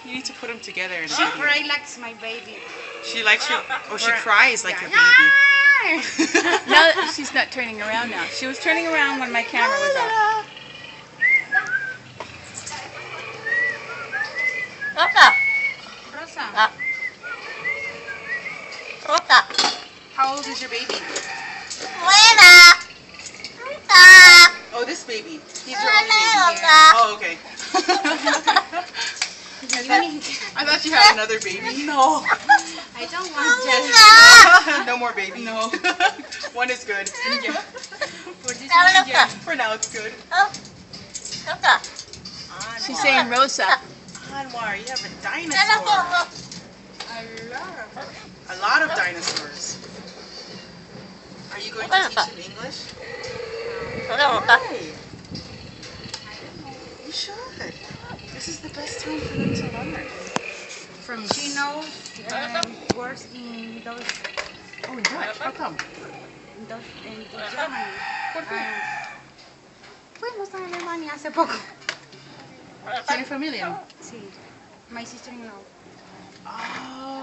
You need to put them together in a She video. cries like my baby. She likes your. Oh, she Or- cries like yeah. your baby. Now that she's not turning around now. She was turning around when my camera was off. Rosa. Rosa, Rosa. How old is your baby? Buena. Rosa. Oh, this baby. He's your Buena, only baby. Rosa. Oh, okay. I thought you had another baby. No. I don't want jelly. Rosa. No more baby. No. One is good. For this Now, one, Rosa. For now, it's good. Oh. Rosa. She's saying Rosa. Anwar, you have a Rosa. dinosaur. A lot of dinosaurs. Are you going to teach him English? Rosa. Why? You should. This is the best time for them to learn. From she knows words in those Oh, what? How come? en Germany. Fuimos a Alemania hace poco. ¿Tiene familia? Sí. My sister-in-law. Oh.